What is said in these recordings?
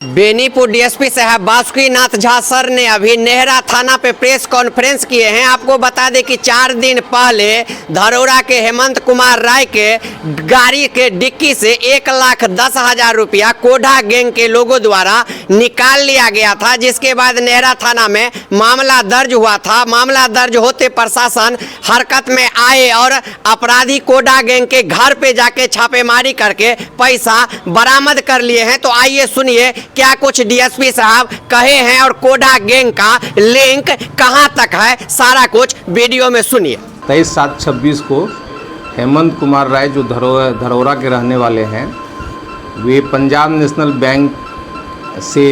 Benipur DSP साहब Basukinath Jha sir ने अभी नेहरा थाना पे प्रेस कॉन्फ्रेंस किए हैं। आपको बता दें कि 4 दिन पहले धरोरा के हेमंत कुमार राय के गाड़ी के डिक्की से 1,10,000 रुपया कोढ़ा गैंग के लोगों द्वारा निकाल लिया गया था, जिसके बाद नेहरा थाना में मामला दर्ज हुआ था। मामला दर्ज होते प्रशासन हरकत में आए और अपराधी कोढ़ा गैंग के घर पे जाके छापेमारी करके पैसा बरामद कर लिए हैं। तो आइए सुनिए क्या कुछ डीएसपी साहब कहे हैं और कोढ़ा गैंग का लिंक कहां तक है, सारा कुछ वीडियो में सुनिए। 23/7/26 को हेमंत कुमार राय जो धरोरा के रहने वाले हैं, वे पंजाब नेशनल बैंक से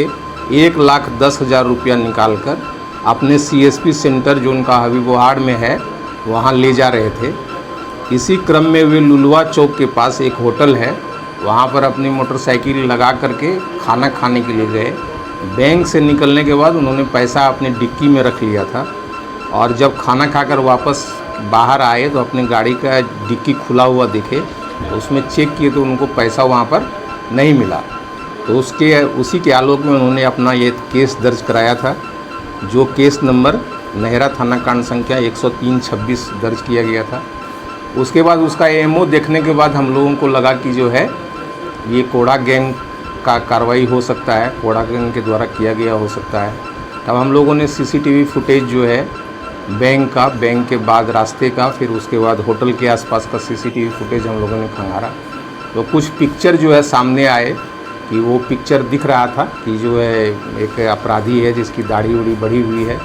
1,10,000 रुपया निकालकर अपने सीएसपी सेंटर जो उनका हबीबोहार में है वहां ले जा रहे थे। इसी क्रम में वे लुलवा चौक के पास एक होटल है, वहाँ पर अपनी मोटरसाइकिल लगा करके खाना खाने के लिए गए। बैंक से निकलने के बाद उन्होंने पैसा अपने डिक्की में रख लिया था और जब खाना खाकर वापस बाहर आए तो अपनी गाड़ी का डिक्की खुला हुआ दिखे, तो उसमें चेक किए तो उनको पैसा वहाँ पर नहीं मिला। तो उसी के आलोक में उन्होंने अपना ये केस दर्ज कराया था, जो केस नंबर नेहरा थाना कांड संख्या 103/26 दर्ज किया गया था। उसके बाद उसका एमओ देखने के बाद हम लोगों को लगा कि जो है ये कोढ़ा गैंग का कार्रवाई हो सकता है, कोढ़ा गैंग के द्वारा किया गया हो सकता है। तब हम लोगों ने सीसीटीवी फुटेज जो है बैंक का, बैंक के बाद रास्ते का, फिर उसके बाद होटल के आसपास का सीसीटीवी फुटेज हम लोगों ने खंगारा। तो कुछ पिक्चर जो है सामने आए कि वो पिक्चर दिख रहा था कि जो है एक अपराधी है जिसकी दाढ़ी उड़ी बढ़ी हुई है।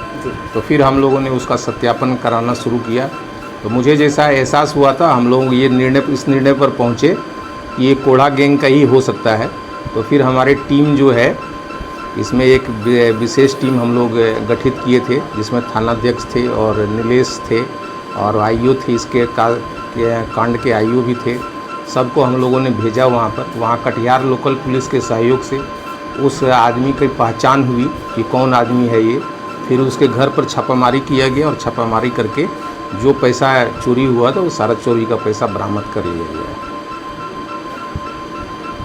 तो फिर हम लोगों ने उसका सत्यापन कराना शुरू किया। तो मुझे जैसा एहसास हुआ था, हम लोग इस निर्णय पर पहुँचे कि ये कोढ़ा गैंग का ही हो सकता है। तो फिर हमारे टीम जो है, इसमें एक विशेष टीम हम लोग गठित किए थे, जिसमें थानाध्यक्ष थे और नीलेश थे और आईओ थे, इसके कांड के आईओ भी थे। सबको हम लोगों ने भेजा वहाँ पर। वहाँ कटिहार लोकल पुलिस के सहयोग से उस आदमी की पहचान हुई कि कौन आदमी है ये। फिर उसके घर पर छापामारी किया गया और छापामारी करके जो पैसा चोरी हुआ था वो सारा चोरी का पैसा बरामद कर लिया गया है।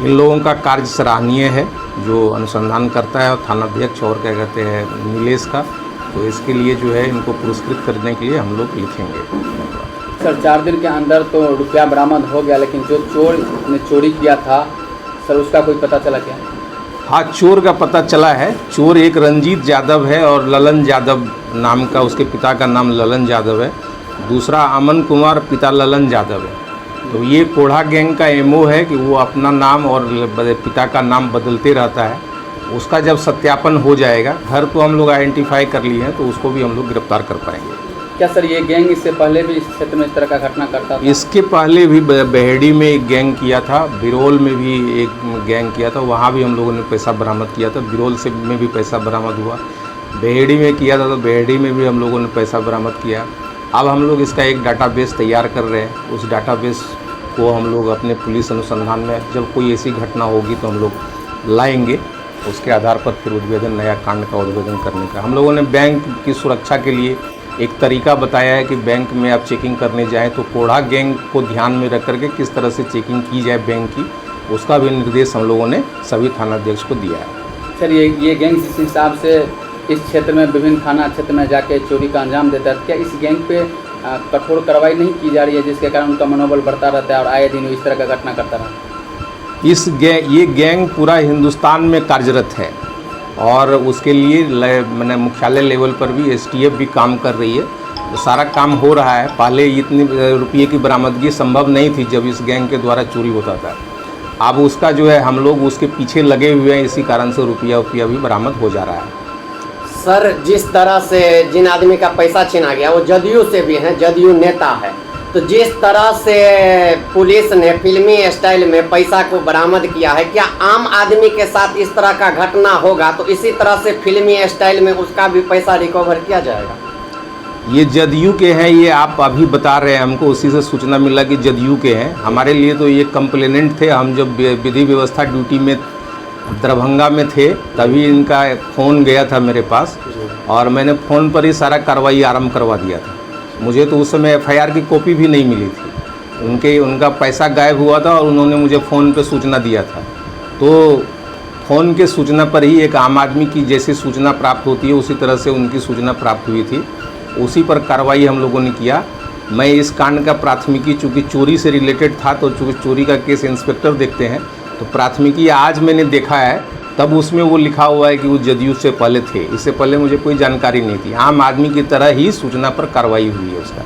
इन लोगों का कार्य सराहनीय है जो अनुसंधान करता है, और थानाध्यक्ष और क्या कहते हैं नीलेश का, तो इसके लिए जो है इनको पुरस्कृत करने के लिए हम लोग लिखेंगे। सर 4 दिन के अंदर तो रुपया बरामद हो गया, लेकिन जो चोर ने चोरी किया था सर उसका कोई पता चला क्या? हाँ, चोर का पता चला है। चोर एक रंजीत यादव है और ललन यादव नाम का, उसके पिता का नाम ललन यादव है। दूसरा अमन कुमार, पिता ललन यादव है। तो ये कोढ़ा गैंग का एमओ है कि वो अपना नाम और पिता का नाम बदलते रहता है। उसका जब सत्यापन हो जाएगा, घर तो हम लोग आइडेंटिफाई कर लिए हैं, तो उसको भी हम लोग गिरफ्तार कर पाएंगे। क्या सर ये गैंग इससे पहले भी इस क्षेत्र में इस तरह का घटना करता था? इसके पहले भी बेहड़ी में एक गैंग किया था, बिरोल में भी एक गैंग किया था, वहाँ भी हम लोगों ने पैसा बरामद किया था। बिरोल में भी पैसा बरामद हुआ। बेहड़ी में किया था तो बेहड़ी में भी हम लोगों ने पैसा बरामद किया। अब हम लोग इसका एक डाटाबेस तैयार कर रहे हैं। उस डाटाबेस को हम लोग अपने पुलिस अनुसंधान में जब कोई ऐसी घटना होगी तो हम लोग लाएंगे। उसके आधार पर फिर उद्भेदन, नया कांड का उद्भेदन करने का हम लोगों ने बैंक की सुरक्षा के लिए एक तरीका बताया है कि बैंक में आप चेकिंग करने जाएं तो कोढ़ा गैंग को ध्यान में रख करके किस तरह से चेकिंग की जाए बैंक की, उसका भी निर्देश हम लोगों ने सभी थानाध्यक्ष को दिया है। सर ये गैंग जिस हिसाब से इस क्षेत्र में विभिन्न थाना क्षेत्र में जाके चोरी का अंजाम देता है, क्या इस गैंग पे कठोर कार्रवाई नहीं की जा रही है, जिसके कारण उनका मनोबल बढ़ता रहता है और आए दिन इस तरह का घटना करता रहता है? ये गैंग पूरा हिंदुस्तान में कार्यरत है और उसके लिए मैंने मुख्यालय लेवल पर भी एसटीएफ भी काम कर रही है। तो सारा काम हो रहा है। पहले इतनी रुपये की बरामदगी संभव नहीं थी जब इस गैंग के द्वारा चोरी होता था। अब उसका जो है हम लोग उसके पीछे लगे हुए हैं, इसी कारण से रुपया भी बरामद हो जा रहा है। सर जिस तरह से जिन आदमी का पैसा छीना गया वो जदयू से भी हैं, जदयू नेता है, तो जिस तरह से पुलिस ने फिल्मी स्टाइल में पैसा को बरामद किया है, क्या आम आदमी के साथ इस तरह का घटना होगा तो इसी तरह से फिल्मी स्टाइल में उसका भी पैसा रिकवर किया जाएगा? ये जदयू के हैं, ये आप अभी बता रहे हैं, हमको उसी से सूचना मिला कि जदयू के हैं। हमारे लिए तो ये कंप्लेनेंट थे। हम जब विधि व्यवस्था ड्यूटी में दरभंगा में थे तभी इनका फ़ोन गया था मेरे पास और मैंने फ़ोन पर ही सारा कार्रवाई आरंभ करवा दिया था। मुझे तो उस समय एफआईआर की कॉपी भी नहीं मिली थी। उनका पैसा गायब हुआ था और उन्होंने मुझे फ़ोन पे सूचना दिया था। तो फ़ोन के सूचना पर ही एक आम आदमी की जैसे सूचना प्राप्त होती है उसी तरह से उनकी सूचना प्राप्त हुई थी, उसी पर कार्रवाई हम लोगों ने किया। मैं इस कांड का प्राथमिकी चूँकि चोरी से रिलेटेड था, तो चूँकि चोरी का केस इंस्पेक्टर देखते हैं, तो प्राथमिकी आज मैंने देखा है, तब उसमें वो लिखा हुआ है कि वो जदयू से पहले थे। इससे पहले मुझे कोई जानकारी नहीं थी। आम आदमी की तरह ही सूचना पर कार्रवाई हुई है उसका।